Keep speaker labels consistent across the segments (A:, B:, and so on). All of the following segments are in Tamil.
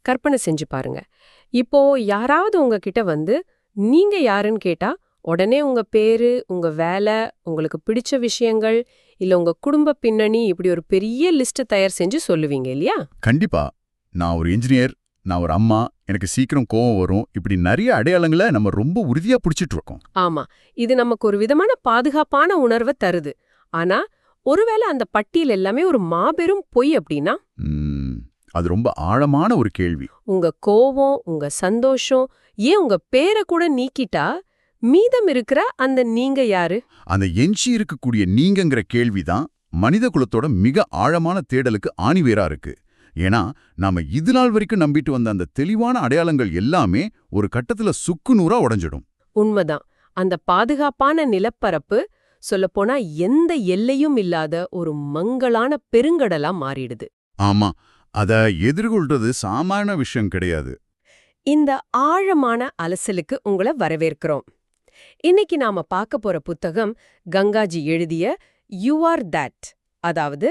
A: கற்பனை செஞ்சு பாருங்க. இப்போ யாராவது உங்ககிட்ட வந்து நீங்க யாருன்னு கேட்டா உடனே உங்க பேரு, உங்க வேலை, உங்களுக்கு பிடிச்ச விஷயங்கள், இல்ல உங்க குடும்ப பின்னணி இப்படி ஒரு பெரிய லிஸ்ட் தயார் செஞ்சு சொல்லுவீங்க இல்லையா?
B: கண்டிப்பா. நான் ஒரு இன்ஜினியர், நான் ஒரு அம்மா, எனக்கு சீக்கிரம் கோவம் வரும், இப்படி நிறைய அடையாளங்களை நம்ம ரொம்ப உறுதியா பிடிச்சிட்டு இருக்கோம்.
A: ஆமா, இது நமக்கு ஒரு விதமான பாதுகாப்பான உணர்வை தருது. ஆனா ஒருவேளை அந்த பட்டியல் எல்லாமே ஒரு மாபெரும் பொய் அப்படின்னா?
B: அது ரொம்ப ஆழமான ஒரு கேள்வி.
A: உங்க கோவம், உங்க சந்தோஷம், ஏன் உங்க பேரை கூட நீக்கிட்டா மீதம் இருக்கிற அந்த நீங்க யாரு?
B: அந்த எஞ்சி இருக்கக்கூடிய நீங்கங்கிற கேள்விதான் மனித குலத்தோட மிக ஆழமான தேடலுக்கு ஆணிவேரா இருக்கு. ஏன்னா நாம இது நாள் வரைக்கும் நம்பிட்டு வந்த அந்த தெளிவான அடையாளங்கள் எல்லாமே ஒரு கட்டத்துல சுக்குநூறா உடைஞ்சிடும்.
A: உண்மைதான். அந்த பாதுகாப்பான நிலப்பரப்பு சொல்லப்போனா எந்த எல்லையும் இல்லாத ஒரு மங்கலான பெருங்கடலா மாறிடுது.
B: ஆமா, அத எதிர்கொள்றது சாதாரண விஷயம் கிடையாது.
A: இந்த ஆழமான அலசலுக்கு உங்களை வரவேற்கிறோம். இன்னைக்கு நாம பார்க்க போற புத்தகம் கங்காஜி எழுதிய யூ ஆர் தட், அதாவது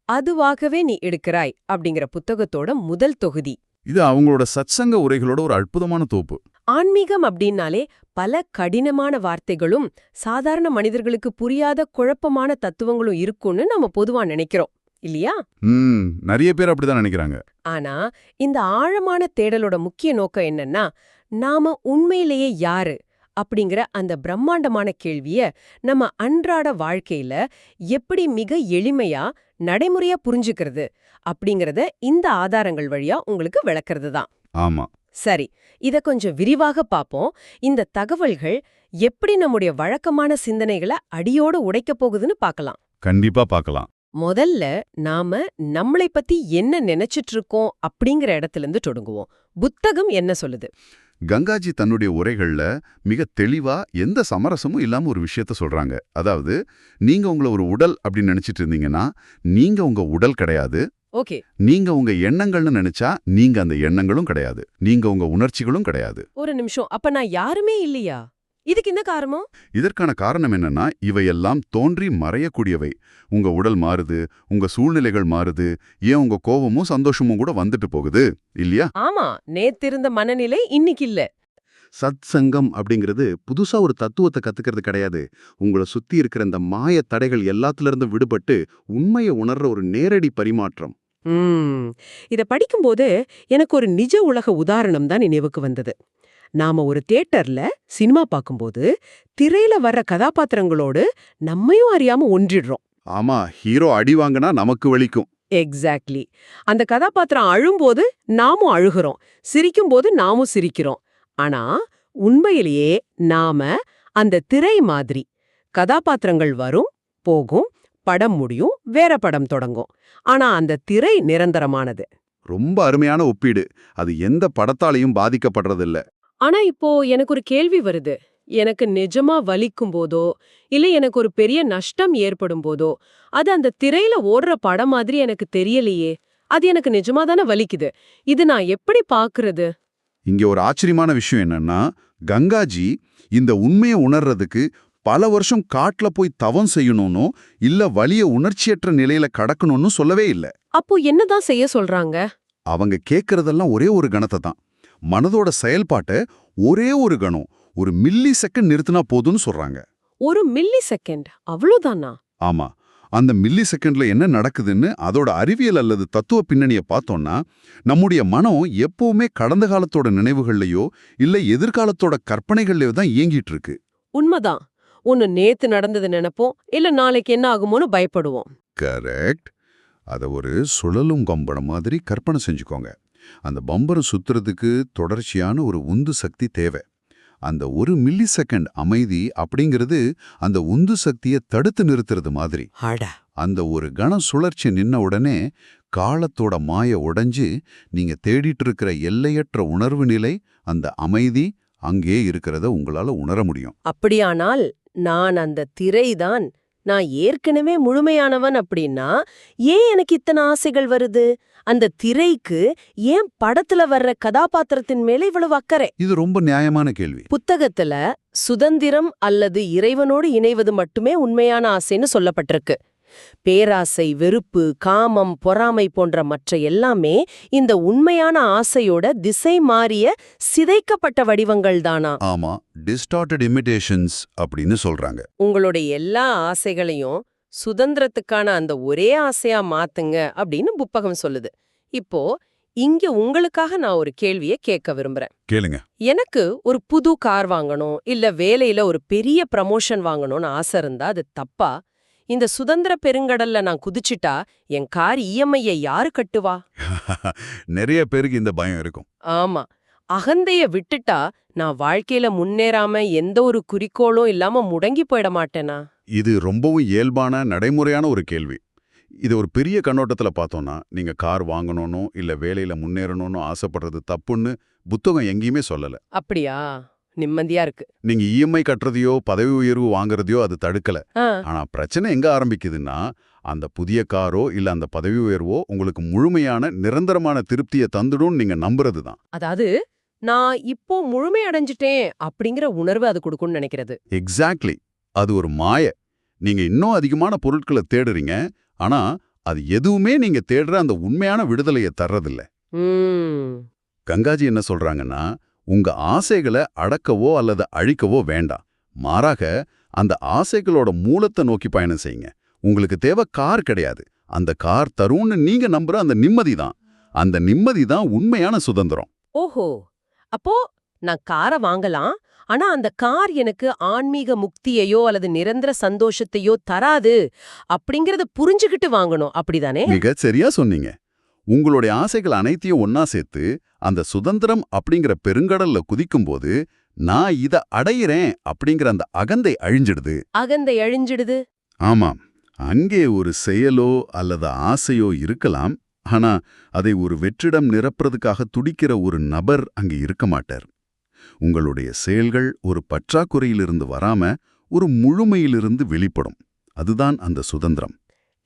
A: அதுவாகவே நீ எடுக்கிறாய் அப்படிங்கிற புத்தகத்தோட முதல் தொகுதி.
B: இது அவங்களோட சத்சங்க உரைகளோட ஒரு அற்புதமான தொகுப்பு.
A: ஆன்மீகம் அப்படின்னாலே பல கடினமான வார்த்தைகளும் சாதாரண மனிதர்களுக்கு புரியாத குழப்பமான தத்துவங்களும் இருக்கும்னு நம்ம பொதுவா நினைக்கிறோம் இல்லையா?
B: நிறைய பேர் அப்படிதான் நினைக்கிறாங்க.
A: ஆனா இந்த ஆழமான தேடலோட முக்கிய நோக்கம் என்னன்னா, நாம உண்மையிலேயே யாரு அப்படிங்கிற அந்த பிரம்மாண்டமான கேள்விய நம்ம அன்றாட வாழ்க்கையில எப்படி மிக எளிமையா நடைமுறையா புரிஞ்சுக்கிறது அப்படிங்கறத இந்த ஆதாரங்கள் வழியா உங்களுக்கு விளக்குறது தான்.
B: ஆமா,
A: சரி, இத கொஞ்சம் விரிவாக பாப்போம். இந்த தகவல்கள் எப்படி நம்முடைய வழக்கமான சிந்தனைகளை அடியோடு உடைக்கப் போகுதுன்னு பார்க்கலாம்.
B: கண்டிப்பா பார்க்கலாம்.
A: முதல்ல நாம நம்மளை பத்தி என்ன நினைச்சிட்டு இருக்கோம் அப்படிங்கிற இடத்துல இருந்து தொடங்குவோம். புத்தகம் என்ன சொல்லுது?
B: கங்காஜி தன்னுடைய உரைகள்ல மிக தெளிவா எந்த சமரசமும் இல்லாம ஒரு விஷயத்த சொல்றாங்க. அதாவது, நீங்க உங்களை ஒரு உடல் அப்படின்னு நினைச்சிட்டு இருந்தீங்கன்னா நீங்க உங்க உடல் கிடையாது.
A: ஓகே.
B: நீங்க உங்க எண்ணங்கள்னு நினைச்சா நீங்க அந்த எண்ணங்களும் கிடையாது. நீங்க உங்க உணர்ச்சிகளும் கிடையாது.
A: ஒரு நிமிஷம், அப்ப நான் யாருமே இல்லையா? இதுக்கு என்ன காரணம்?
B: இதற்கான காரணம் என்னன்னா, இவையெல்லாம் தோன்றி மறையக்கூடியவை. உங்க உடல் மாறுது, உங்க சூழ்நிலைகள் மாறுது, ஏன் உங்க கோபமும் சந்தோஷமும் கூட வந்துட்டு போகுது இல்லையா?
A: ஆமா, நேத்திருந்த மனநிலை இன்னைக்கு இல்ல.
B: சத் சங்கம் அப்படிங்கிறது புதுசா ஒரு தத்துவத்தை கத்துக்கிறது கிடையாது. உங்களை சுத்தி இருக்கிற இந்த மாய தடைகள் எல்லாத்துல இருந்து விடுபட்டு உண்மையை உணர்ற ஒரு நேரடி பரிமாற்றம்.
A: இத படிக்கும்போது எனக்கு ஒரு நிஜ உலக உதாரணம் தான் நினைவுக்கு வந்தது. நாம ஒரு தியேட்டர்ல சினிமா பார்க்கும்போது திரையில வர்ற கதாபாத்திரங்களோடு நம்மையும் அறியாம ஒன்றிடுறோம்.
B: ஆமா, ஹீரோ அடி வாங்கினா நமக்கு வலிக்கும்.
A: எக்ஸாக்ட்லி. அந்த கதாபாத்திரம் அழும்போது நாமும் அழுகிறோம், சிரிக்கும் போது நாமும் சிரிக்கிறோம். ஆனா உண்மையிலேயே நாம அந்த திரை மாதிரி. கதாபாத்திரங்கள் வரும், போகும், படம் முடியும், வேற படம் தொடங்கும். ஆனா அந்த திரை நிரந்தரமானது.
B: ரொம்ப அருமையான ஒப்பீடு. அது எந்த படத்தாலையும் பாதிக்கப்படுறதில்ல.
A: ஆனா இப்போ எனக்கு ஒரு கேள்வி வருது. எனக்கு நிஜமா வலிக்கும் போதோ, இல்ல எனக்கு ஒரு பெரிய நஷ்டம் ஏற்படும் போதோ, அது அந்த திரையில ஓடுற படம் மாதிரி எனக்கு தெரியலையே. அது எனக்கு நிஜமா தானே வலிக்குது. இது நான் எப்படி பாக்குறது?
B: இங்க ஒரு ஆச்சரியமான விஷயம் என்னன்னா, கங்காஜி இந்த உண்மையை உணர்றதுக்கு பல வருஷம் காட்டுல போய் தவம் செய்யணும்னோ இல்ல வலிய உணர்ச்சியற்ற நிலையில கடக்கணும்னு சொல்லவே இல்லை.
A: அப்போ என்னதான் செய்ய சொல்றாங்க?
B: அவங்க கேட்கறதெல்லாம் ஒரே ஒரு கணத்தை தான். மனதோட செயல்பாட்டை ஒரே ஒரு கணம், ஒரு மில்லி செகண்ட் நிறுத்தினா போதும்னு சொல்றாங்க.
A: ஒரு மில்லி செகண்ட்? அவ்வளவுதானா?
B: ஆமா, அந்த மில்லி செகண்ட்ல என்ன நடக்குதுன்னு அதோட அறிவியல் அல்லது தத்துவ பின்னணியை பார்த்தோம்னா, நம்முடைய மனம் எப்பவுமே கடந்த காலத்தோட நினைவுகள்லயோ இல்ல எதிர்காலத்தோட கற்பனைகள்லயோ தான் இயங்கிட்டு இருக்கு.
A: உண்மைதான். ஒன்னு நேத்து நடந்தது நினைப்போம், இல்ல நாளைக்கு என்ன ஆகுமோன்னு பயப்படுவோம்.
B: கரெக்ட். அத ஒரு சுழலும் பம்பரம் மாதிரி கற்பனை செஞ்சுக்கோங்க. அந்த பம்பரம் சுத்துறதுக்கு தொடர்ச்சியான ஒரு உந்து சக்தி தேவை. அந்த ஒரு மில்லி செகண்ட் அமைதி அப்படிங்கிறது அந்த உந்து சக்தியை தடுத்து நிறுத்துறது மாதிரி. அந்த ஒரு கண சுழற்சி நின்ன உடனே காலத்தோட மாய உடைஞ்சு நீங்க தேடிட்டு இருக்கிற எல்லையற்ற உணர்வு நிலை, அந்த அமைதி அங்கே இருக்கிறத உங்களால உணர முடியும்.
A: அப்படியானால் நான் அந்த திரைதான், நான் ஏற்கனவே முழுமையானவன் அப்படின்னா ஏன் எனக்கு இத்தனை ஆசைகள் வருது? அந்த திரைக்கு ஏன் படத்துல வர்ற கதாபாத்திரத்தின் மேல இவ்வளவு அக்கறை?
B: இது ரொம்ப நியாயமான கேள்வி.
A: புத்தகத்துல சுதந்திரம் அல்லது இறைவனோடு இணைவது மட்டுமே உண்மையான ஆசைன்னு சொல்லப்பட்டிருக்கு. பேராசை, வெறுப்பு, காமம், பொறாமை போன்ற மற்ற எல்லாமே இந்த உண்மையான ஆசையோட திசை மாறிய சிதைக்கப்பட்ட வடிவங்கள் தானா?
B: ஆமா, டிஸ்டார்டட் இமிடேஷன்ஸ் அப்படின்னு சொல்றாங்க.
A: உங்களுடைய எல்லா ஆசைகளையும் சுதந்திரத்துக்கான அந்த ஒரே ஆசையா மாத்துங்க அப்படின்னு புத்தகம் சொல்லுது. இப்போ இங்க உங்களுக்காக நான் ஒரு கேள்வியை கேட்க விரும்புறேன்.
B: கேளுங்க.
A: எனக்கு ஒரு புது கார் வாங்கணும், இல்ல வேலையில ஒரு பெரிய ப்ரமோஷன் வாங்கணும்னு ஆசை இருந்தா அது தப்பா? இந்த சுதந்திர பெருங்கடல்ல நான் குதிச்சிட்டா என் கார் இஎம்ஐயை யாரு கட்டுவா?
B: நிறைய பேருக்கு இந்த பயம் இருக்கும்.
A: ஆமா, அகந்தைய விட்டுட்டா நான் வாழ்க்கையில முன்னேறாம எந்த ஒரு குறிக்கோளும் இல்லாம முடங்கி போயிட மாட்டேனா?
B: இது ரொம்பவும் இயல்பான நடைமுறையான ஒரு கேள்வி. இது ஒரு பெரிய கண்ணோட்டத்துல பார்த்தோம்னா, நீங்க கார் வாங்கணும்னோ இல்ல வேலையில முன்னேறணும்னு ஆசைப்படுறது தப்புன்னு புத்தகம் எங்கேயுமே சொல்லல.
A: அப்படியா? நிம்மதியா இருக்கு.
B: நீங்க இஎம்ஐ கட்டுறதையோ பதவி உயர்வு வாங்குறதையோ அது தடுக்கல.
A: ஆ,
B: ஆனா பிரச்சனை எங்க ஆரம்பிக்குதுன்னா, அந்த புதிய காரோ இல்ல அந்த பதவி உயர்வோ உங்களுக்கு முழுமையான நிரந்தரமான திருப்தியை தந்துடும் நீங்க நம்புறது தான்.
A: அதாவது நான் இப்போ முழுமை அடைஞ்சிட்டேன் அப்படிங்கிற உணர்வு அது கொடுக்கும்னு நினைக்கிறது.
B: எக்ஸாக்ட்லி. அது ஒரு மாய. நீங்க இன்னும் அதிகமான பொருட்களை தேடுறீங்க. ஆனா அது எதுவுமே நீங்க தேடுற அந்த உண்மையான விடுதலையை தர்றதில்ல.
A: ம்,
B: கங்காஜி என்ன சொல்றாங்கன்னா, உங்க ஆசைகளை அடக்கவோ அல்லது அழிக்கவோ வேண்டாம். மாறாக அந்த ஆசைகளோட மூலத்தை நோக்கி பயணம் செய்யுங்க. உங்களுக்கு தேவை கார் கிடையாது. அந்த கார் தரும்னு நீங்க நம்புற அந்த நிம்மதி தான். அந்த நிம்மதி தான் உண்மையான சுதந்திரம்.
A: ஓஹோ, அப்போ நான் காரை வாங்கலாம், ஆனா அந்த கார் எனக்கு ஆன்மீக முக்தியையோ அல்லது நிரந்தர சந்தோஷத்தையோ தராது அப்படிங்கறத புரிஞ்சுகிட்டு வாங்கணும், அப்படிதானே?
B: மிக சரியா சொன்னீங்க. உங்களுடைய ஆசைகள் அனைத்தையும் ஒன்னா சேர்த்து அந்த சுதந்திரம் அப்படிங்கிற பெருங்கடல்ல குதிக்கும்போது, நான் இத அடையிறேன் அப்படிங்கிற அந்த அகந்தை அழிஞ்சிடுது.
A: அகந்தை அழிஞ்சிடுது.
B: ஆமாம், அங்கே ஒரு செயலோ அல்லது ஆசையோ இருக்கலாம். ஆனா அதை ஒரு வெற்றிடம் நிரப்புறதுக்காக துடிக்கிற ஒரு நபர் அங்கே இருக்க மாட்டார். உங்களுடைய செயல்கள் ஒரு பற்றாக்குறையிலிருந்து வராம ஒரு முழுமையிலிருந்து வெளிப்படும். அதுதான் அந்த சுதந்திரம்.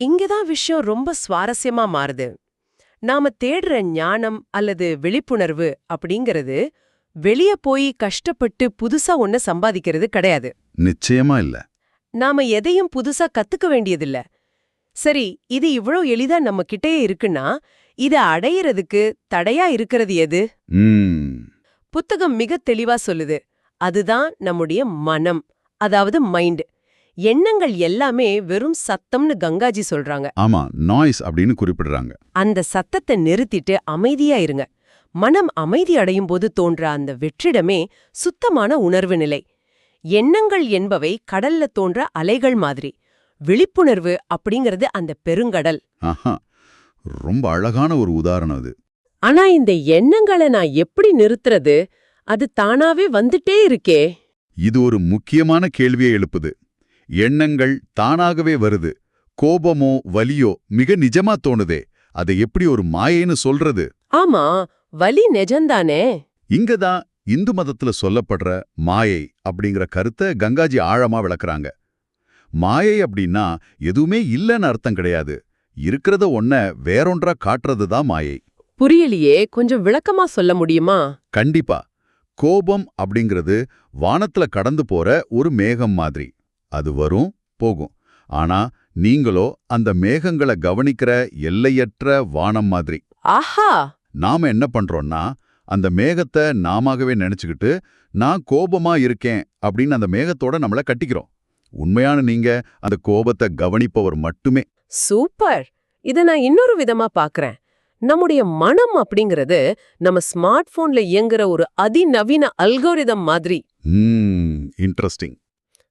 A: இங்கதான் விஷயம் ரொம்ப சுவாரஸ்யமா மாறுது. நாம தேடுற ஞானம் அல்லது விழிப்புணர்வு அப்படிங்கிறது வெளிய போய் கஷ்டப்பட்டு புதுசா ஒன்ன சம்பாதிக்கிறது கிடையாது.
B: நிச்சயமா இல்ல.
A: நாம எதையும் புதுசா கத்துக்க வேண்டியதில்ல. சரி, இது இவ்ளோ எளிதா நம்ம கிட்டயே இருக்குன்னா இத அடையிறதுக்கு தடையா இருக்கிறது எது? புத்தகம் மிக தெளிவா சொல்லுது. அதுதான் நம்முடைய மனம், அதாவது மைண்ட். எண்ணங்கள் எல்லாமே வெறும் சத்தம்னு கங்காஜி சொல்றாங்க.
B: ஆமா, நாய்ஸ் அப்படின்னு குறிப்பிடுறாங்க.
A: அந்த சத்தத்தை நிறுத்திட்டு அமைதியா இருங்க. மனம் அமைதி அடையும் போது தோன்ற அந்த வெற்றிடமே சுத்தமான உணர்வு நிலை. எண்ணங்கள் என்பவை கடல்ல தோன்ற அலைகள் மாதிரி. விழிப்புணர்வு அப்படிங்கிறது அந்த பெருங்கடல்.
B: ஆஹா, ரொம்ப அழகான ஒரு உதாரணம் அது.
A: ஆனா இந்த எண்ணங்களை நான் எப்படி நிறுத்துறது? அது தானாவே வந்துட்டே இருக்கே.
B: இது ஒரு முக்கியமான கேள்வியை எழுப்புது. எண்ணங்கள் தானாகவே வருது. கோபமோ வலியோ மிக நிஜமா தோணுதே, அதை எப்படி ஒரு மாயைன்னு சொல்றது?
A: ஆமா, வலி நிஜந்தானே.
B: இங்கதான் இந்து மதத்துல சொல்லப்படுற மாயை அப்படிங்கிற கருத்தை கங்காஜி ஆழமா விளக்குறாங்க. மாயை அப்படின்னா எதுவுமே இல்லைன்னு அர்த்தம் கிடையாது. இருக்கிறத ஒன்ன வேறொன்றா காட்டுறது தான் மாயை.
A: புரியலையே, கொஞ்சம் விளக்கமா சொல்ல முடியுமா?
B: கண்டிப்பா. கோபம் அப்படிங்கிறது வானத்துல கடந்து போற ஒரு மேகம் மாதிரி. அது வரும் போகும். ஆனா நீங்களோ அந்த மேகங்களை கவனிக்கிற எல்லையற்ற வானம் மாதிரி.
A: ஆஹா!
B: நாம என்ன பண்றோம்னா, அந்த மேகத்தை நாமாகவே நினைச்சுக்கிட்டு நான் கோபமா இருக்கேன் அப்படின்னு அந்த மேகத்தோட நம்மள கட்டிக்கிறோம். உண்மையான நீங்க அந்த கோபத்தை கவனிப்பவர் மட்டுமே.
A: சூப்பர்! இத நான் இன்னொரு விதமா பாக்குறேன். நம்முடைய மனம் அப்படிங்கிறது நம்ம ஸ்மார்ட் போன்ல இயங்குற ஒரு அதிநவீன அல்கோரிதம் மாதிரி.
B: இன்ட்ரெஸ்டிங்.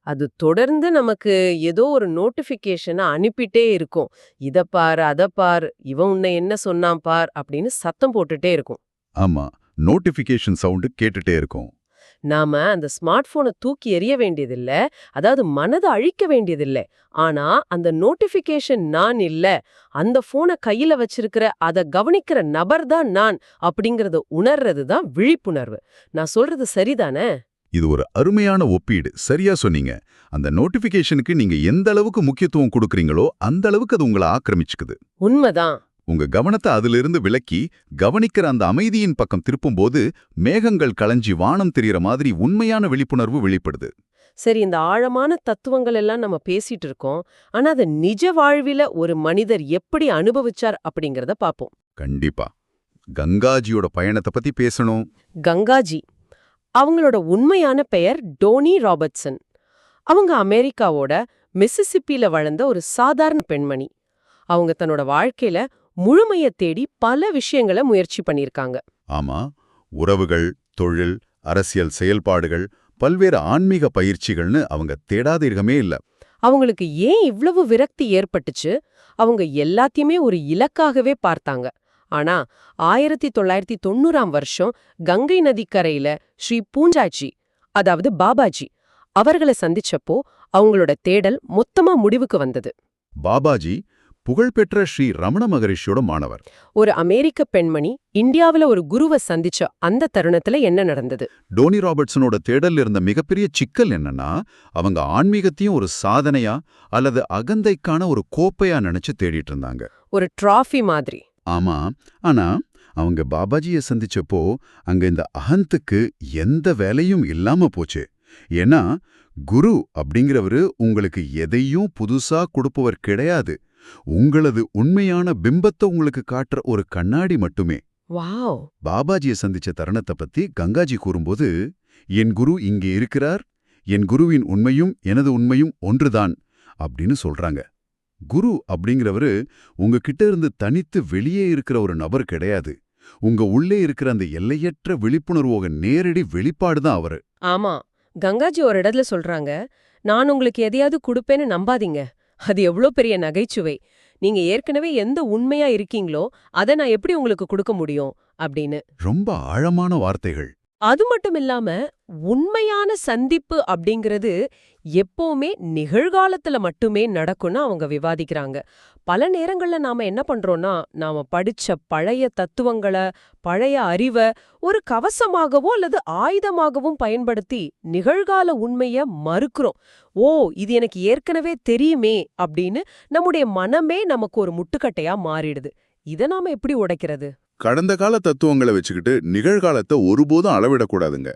A: அது தொடர்ந்து நமக்கு ஏதோ ஒரு நோட்டிபிகேஷனை அனுப்பிட்டே இருக்கும். இத பார், அத பார், இவன் உன்னை என்ன சொன்னான் பார் அப்படின்னு சத்தம் போட்டுட்டே இருக்கும்.
B: ஆமா, நோட்டிபிகேஷன் சவுண்டு கேட்டுட்டே இருக்கும்.
A: நாம அந்த ஸ்மார்ட் போனை தூக்கி எறிய வேண்டியதில்ல, அதாவது மனதை அழிக்க வேண்டியதில்ல. ஆனா அந்த நோட்டிபிகேஷன் நான் இல்ல, அந்த போனை கையில வச்சிருக்கிற அத கவனிக்கிற நபர் தான் நான் அப்படிங்கறத உணர்றது தான் விழிப்புணர்வு. நான் சொல்றது சரிதானே?
B: இது ஒரு அருமையான ஒப்பீடு. சரியா சொன்னீங்க. அந்த நோட்டிபிகேஷனுக்கு நீங்க எந்த அளவுக்கு முக்கியத்துவம் கொடுக்கறீங்களோ அந்த அளவுக்கு அது உங்களை ஆக்கிரமிச்சுக்குது.
A: உண்மைதான்.
B: உங்க கவனத்தை அதிலிருந்து விலக்கி கவனிக்கிற அந்த அமைதியின் பக்கம் திருப்பும்போது மேகங்கள் களைஞ்சி வானம் தெரியற மாதிரி உண்மையான விழிப்புணர்வு வெளிப்படுது.
A: சரி, இந்த ஆழமான தத்துவங்கள் எல்லாம் நம்ம பேசிட்டு இருக்கோம். ஆனா அத நிஜ வாழ்வில ஒரு மனிதர் எப்படி அனுபவிச்சார் அப்படிங்கறத பாப்போம்.
B: கண்டிப்பா. கங்காஜியோட பயணத்தை பத்தி பேசணும்.
A: கங்காஜி. அவங்களோட உண்மையான பெயர் டோனி ராபர்ட்சன். அவங்க அமெரிக்காவோட மிசிசிப்பில வளர்ந்த ஒரு சாதாரண பெண்மணி. அவங்க தன்னோட வாழ்க்கையில முழுமைய தேடி பல விஷயங்களை முயற்சி பண்ணிருக்காங்க.
B: ஆமா, உறவுகள், தொழில், அரசியல் செயல்பாடுகள், பல்வேறு ஆன்மீக பயிற்சிகள்னு அவங்க தேடாதீர்கமே இல்ல.
A: அவங்களுக்கு ஏன் இவ்வளவு விரக்தி ஏற்பட்டுச்சு? அவங்க எல்லாத்தையுமே ஒரு இலக்காகவே பார்த்தாங்க. ஆனா 1990ஆம் வருஷம் கங்கை நதிக்கரையில ஸ்ரீ பூஞ்சாஜி, அதாவது பாபாஜி அவர்களை சந்திச்சப்போ அவங்களோட தேடல் மொத்தமா முடிவுக்கு வந்தது.
B: பாபாஜி புகழ்பெற்ற ஸ்ரீ ரமண மகரிஷியோட மாணவர்.
A: ஒரு அமெரிக்க பெண்மணி இந்தியாவுல ஒரு குருவை சந்திச்ச அந்த தருணத்துல என்ன நடந்தது?
B: டோனி ராபர்ட்சனோட தேடல்ல இருந்த மிகப்பெரிய சிக்கல் என்னன்னா, அவங்க ஆன்மீகத்தையும் ஒரு சாதனையா அல்லது அகந்தைக்கான ஒரு கோப்பையா நினைச்சு தேடிட்டு இருந்தாங்க.
A: ஒரு டிராஃபி மாதிரி.
B: ஆமா, ஆனா அவங்க பாபாஜிய சந்திச்சப்போ அங்க இந்த அகந்துக்கு எந்த வேலையும் இல்லாம போச்சு. ஏன்னா குரு அப்படிங்கிறவரு உங்களுக்கு எதையும் புதுசா கொடுப்பவர் கிடையாது. உங்களது உண்மையான பிம்பத்தை உங்களுக்கு காட்டுற ஒரு கண்ணாடி மட்டுமே.
A: வாவ்!
B: பாபாஜியை சந்திச்ச தருணத்தை பத்தி கங்காஜி கூறும்போது, என் குரு இங்கே இருக்கிறார், என் குருவின் உண்மையும் எனது உண்மையும் ஒன்றுதான் அப்படின்னு சொல்றாங்க. குரு அப்படிங்கிறவரு உங்ககிட்ட இருந்து தனித்து வெளியே இருக்கிற ஒரு நபர் கிடையாது. உங்க உள்ளே இருக்கிற அந்த எல்லையற்ற விழிப்புணர்வோக நேரடி வெளிப்பாடுதான் அவரு.
A: ஆமா, கங்காஜி ஒரு இடத்துல சொல்றாங்க, நான் உங்களுக்கு எதையாவது கொடுப்பேன்னு நம்பாதீங்க. அது எவ்ளோ பெரிய நகைச்சுவை. நீங்க ஏற்கனவே எந்த உண்மையா இருக்கீங்களோ அதை நான் எப்படி உங்களுக்கு கொடுக்க முடியும் அப்படின்னு.
B: ரொம்ப ஆழமான வார்த்தைகள்.
A: அது மட்டும் இல்லாம உண்மையான சந்திப்பு அப்படிங்கிறது எப்பவுமே நிகழ்காலத்துல மட்டுமே நடக்கும்னு அவங்க விவாதிக்கிறாங்க. பல நேரங்கள்ல நாம என்ன பண்றோம்னா, நாம படிச்ச பழைய தத்துவங்களை, பழைய அறிவை ஒரு கவசமாகவோ அல்லது ஆயுதமாகவும் பயன்படுத்தி நிகழ்கால உண்மைய மறுக்கிறோம். ஓ, இது எனக்கு ஏற்கனவே தெரியுமே அப்படின்னு நம்முடைய மனமே நமக்கு ஒரு முட்டுக்கட்டையா மாறிடுது. இதை நாம எப்படி உடைக்கிறது?
C: கடந்த கால தத்துவங்களை வச்சுக்கிட்டு நிகழ்காலத்தை ஒருபோதும் அளவிடக்கூடாதுங்க.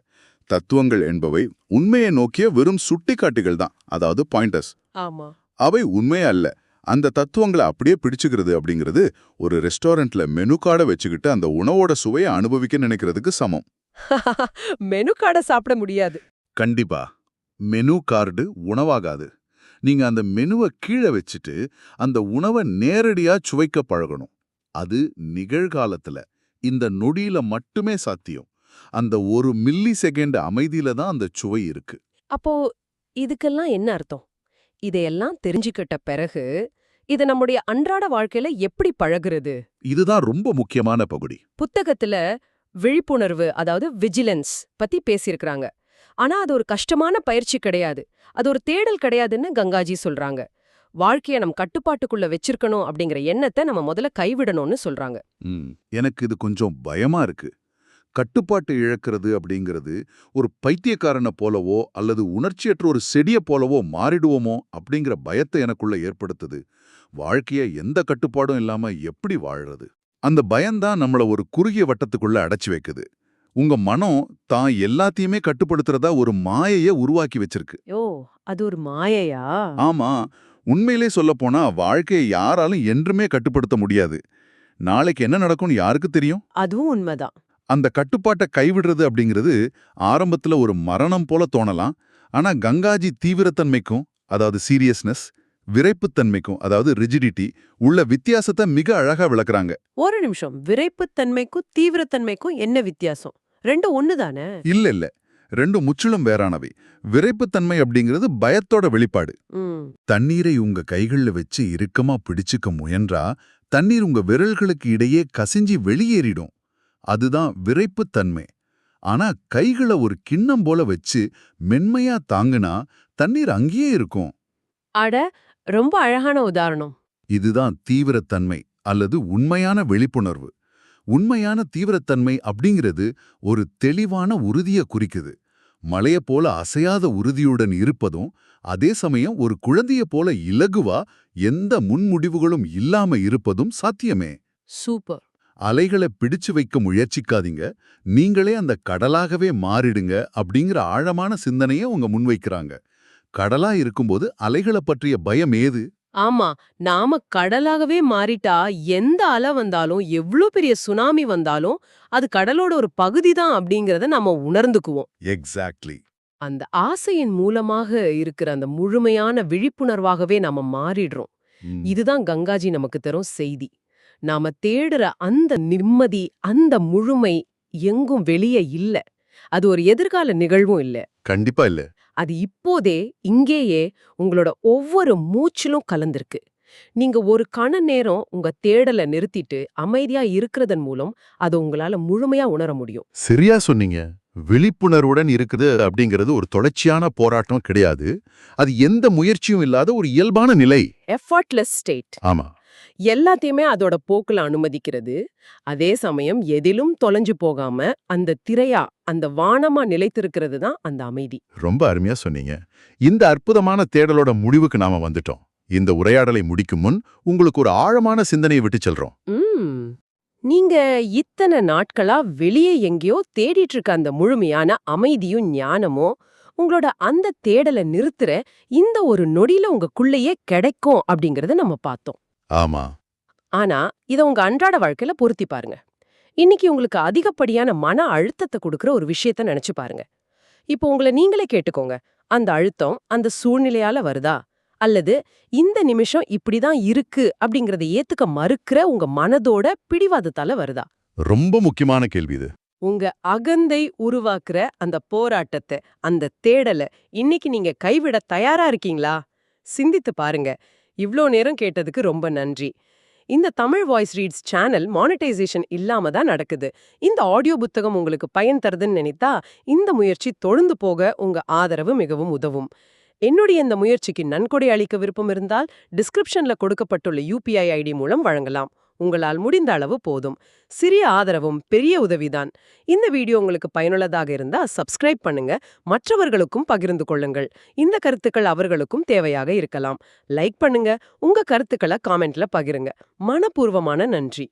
C: தத்துவங்கள் என்பவை உண்மையை நோக்கிய வெறும் சுட்டிக்காட்டிகள் தான், அதாவது பாயிண்டர்ஸ்.
A: ஆமா.
C: அவை உண்மையே அல்ல. அந்த தத்துவங்களை அப்படியே பிடிச்சுக்கிறது அப்படிங்கிறது ஒரு ரெஸ்டாரண்ட்ல மெனு கார்டை வச்சுக்கிட்டு அந்த உணவோட சுவையை அனுபவிக்க நினைக்கிறதுக்கு சமம்.
A: மெனு கார்டை சாப்பிட முடியாது.
C: கண்டிப்பா மெனு கார்டு உணவாகாது. நீங்க அந்த மெனுவை கீழே வச்சுட்டு அந்த உணவை நேரடியா சுவைக்க பழகணும். அது நிகழ்காலத்துல இந்த நொடியில மட்டுமே சாத்தியம். அந்த ஒரு மில்லி செகண்ட் அமைதியில தான் அந்த சுவை இருக்கு.
A: அப்போ இதுக்கெல்லாம் என்ன அர்த்தம்? இதையெல்லாம் தெரிஞ்சுக்கிட்ட பிறகு இத நம்முடைய அன்றாட வாழ்க்கையில எப்படி பழகுறது?
C: இதுதான் ரொம்ப முக்கியமான பகுதி.
A: புத்தகத்துல விழிப்புணர்வு, அதாவது விஜிலன்ஸ் பத்தி பேசியிருக்கிறாங்க. ஆனா அது ஒரு கஷ்டமான பயிற்சி கிடையாது. அது ஒரு தேடல் கிடையாதுன்னு கங்காஜி சொல்றாங்க. வாழ்க்கைய நம் கட்டுப்பாட்டுக்குள்ள வச்சிருக்கணும் அப்படிங்கிற எண்ணத்தை நம்ம முதல்ல கைவிடணும்னு சொல்றாங்க.
C: எனக்கு இது கொஞ்சம் பயமா இருக்கு. கட்டுப்பாட்டு இழக்கிறது அப்படிங்கிறது ஒரு பைத்தியக்காரனை போலவோ அல்லது உணர்ச்சியற்ற ஒரு செடியை போலவோ மாறிடுவோமோ அப்படிங்கிற பயத்தை எனக்குள்ள ஏற்படுத்துது. வாழ்க்கைய எந்த கட்டுப்பாடும் இல்லாம எப்படி வாழறது? அந்த பயம்தான் நம்மள ஒரு குறுகிய வட்டத்துக்குள்ள அடைச்சு வைக்குது. உங்க மனம் தான் எல்லாத்தையுமே கட்டுப்படுத்துறதா ஒரு மாயைய உருவாக்கி வச்சிருக்கு.
A: ஓ, அது ஒரு மாயையா?
C: ஆமா, உண்மையிலே சொல்லப்போனா வாழ்க்கையை யாராலும் என்றுமே கட்டுப்படுத்த முடியாது. நாளைக்கு என்ன நடக்கும்னு யாருக்கு தெரியும்?
A: அதுவும் உண்மைதான்.
C: அந்த கட்டுப்பாட்டை கைவிடுறது அப்படிங்கிறது ஆரம்பத்துல ஒரு மரணம் போல தோணலாம். ஆனா கங்காஜி தீவிரத்தன்மைக்கும், அதாவது சீரியஸ்னஸ், விரைப்புத்தன்மைக்கும், அதாவது ரிஜிடிட்டி உள்ள வித்தியாசத்தை மிக அழகா விளக்குறாங்க.
A: ஒரு நிமிஷம், விரைப்புத்தன்மைக்கும் தீவிரத்தன்மைக்கும் என்ன வித்தியாசம்? ரெண்டும் ஒண்ணுதானே?
C: இல்ல, ரெண்டும் முற்றிலும் வேறானவை. விரைப்புத்தன்மை அப்படிங்கிறது பயத்தோட வெளிப்பாடு. தண்ணீரை உங்க கைகள்ல வச்சு இறுக்கமா பிடிச்சுக்க முயன்றா தண்ணீர் உங்க விரல்களுக்கு இடையே கசிஞ்சி வெளியேறிடும். அதுதான் விரைப்புத்தன்மை. ஆனா கைகளை ஒரு கிண்ணம் போல வச்சு மென்மையா தாங்குனா தண்ணீர் அங்கேயே இருக்கும்.
A: அட, ரொம்ப அழகான உதாரணம்.
C: இதுதான் தீவிரத்தன்மை அல்லது உண்மையான விழிப்புணர்வு. உண்மையான தீவிரத்தன்மை அப்படிங்கிறது ஒரு தெளிவான உறுதியை குறிக்குது. மலைய போல அசையாத உறுதியுடன் இருப்பதும், அதே சமயம் ஒரு குழந்தைய போல இலகுவா எந்த முன்முடிவுகளும் இல்லாம இருப்பதும் சாத்தியமே.
A: சூப்பர்.
C: அலைகளை பிடிச்சு வைக்க முயற்சிக்காதீங்க, நீங்களே அந்த கடலாகவே மாறிடுங்க அப்படிங்கிற ஆழமான சிந்தனையை உங்க முன்வைக்கிறாங்க. கடலா இருக்கும்போது அலைகளை பற்றிய பயம் ஏது?
A: ஆமா, நாம கடலாகவே மாறிட்டா எந்த அலை வந்தாலும் எவ்ளோ பெரிய சுனாமி வந்தாலும் அது கடலோட ஒரு பகுதி தான் அப்படிங்கறத நாம உணர்ந்துக்குவோம்.
C: எக்ஸாக்ட்லி.
A: அந்த ஆசையின் மூலமாக இருக்கிற அந்த முழுமையான விழிப்புணர்வாகவே நாம மாறிடுறோம். இதுதான் கங்காஜி நமக்கு தரும் செய்தி. நாம தேடுற அந்த நிம்மதி, அந்த முழுமை எங்கும் வெளியே இல்ல. அது ஒரு எதிர்கால நிகழ்வும் இல்ல.
C: கண்டிப்பா இல்ல.
A: அது இப்போதே இங்கேயே உங்களோட ஒவ்வொரு மூச்சிலும் கலந்திருக்கு. நீங்க ஒரு கண நேரம் உங்க தேடல நிறுத்திட்டு அமைதியா இருக்கிறதன் மூலம் அதை உங்களால முழுமையா உணர முடியும்.
C: சரியா சொன்னீங்க. விழிப்புணர்வுடன் இருக்குது அப்படிங்கிறது ஒரு தொடர்ச்சியான போராட்டம் கிடையாது. அது எந்த முயற்சியும் இல்லாத ஒரு இயல்பான நிலை.
A: Effortless state.
C: ஆமா.
A: எல்லாத்தையுமே அதோட போக்குல அனுமதிக்கிறது. அதே சமயம் எதிலும் தொலைஞ்சு போகாம அந்த திரையா, அந்த வானமா நிலைத்திருக்கிறது தான் அந்த அமைதி.
C: ரொம்ப அருமையா சொன்னீங்க. இந்த அற்புதமான தேடலோட முடிவுக்கு நாம வந்துட்டோம். இந்த உரையாடலை முடிக்கும் முன் உங்களுக்கு ஒரு ஆழமான சிந்தனையை விட்டு செல்றோம்.
A: நீங்க இத்தனை நாட்களா வெளியே எங்கேயோ தேடிட்டு இருக்க அந்த முழுமையான அமைதியும் ஞானமும் உங்களோட அந்த தேடலை நிறுத்துற இந்த ஒரு நொடியில உங்களுக்குள்ளேயே கிடைக்கும் அப்படிங்கறத நம்ம பார்த்தோம்.
C: ஆமா.
A: ஆனா இத உங்க அன்றாட வாழ்க்கையில பொருத்தி பாருங்க. இன்னைக்கு உங்களுக்கு அதிகப்படியான மன அழுத்தத்தை கொடுக்கற ஒரு விஷயத்த நினைச்சு பாருங்க. இப்போ உங்களை நீங்களே கேட்டுக்கோங்க. அந்த அழுத்தம் அந்த சூழ்நிலையால வருதா? அல்லது இந்த நிமிஷம் இப்படிதான் இருக்கு அப்படிங்கறத ஏத்துக்க மறுக்கிற உங்க மனதோட பிடிவாதத்தால வருதா?
C: ரொம்ப முக்கியமான கேள்வி இது.
A: உங்க அகந்தை உருவாக்குற அந்த போராட்டத்தை, அந்த தேடலை இன்னைக்கு நீங்க கைவிட தயாரா இருக்கீங்களா? சிந்தித்து பாருங்க. இவ்ளோ நேரம் கேட்டதுக்கு ரொம்ப நன்றி. இந்த Tamil voice reads channel monetisation இல்லாம தான் நடக்குது. இந்த ஆடியோ புத்தகம் உங்களுக்கு பயன் தருதுன்னு நினைத்தா இந்த முயற்சி தொடர்ந்து போக உங்க ஆதரவு மிகவும் உதவும். என்னுடைய இந்த முயற்சிக்கு நன்கொடை அளிக்க விருப்பம் இருந்தால் டிஸ்கிரிப்ஷன்ல கொடுக்கப்பட்டுள்ள UPI ID மூலம் வழங்கலாம். உங்களால் முடிந்த அளவு போதும். சிறிய ஆதரவும் பெரிய உதவிதான். இந்த வீடியோ உங்களுக்கு பயனுள்ளதாக இருந்தா சப்ஸ்கிரைப் பண்ணுங்க, மற்றவர்களுக்கும் பகிர்ந்து கொள்ளுங்கள். இந்த கருத்துக்கள் அவர்களுக்கும் தேவையாக இருக்கலாம். லைக் பண்ணுங்க, உங்க கருத்துக்களை காமெண்ட்ல பகிருங்க. மனப்பூர்வமான நன்றி.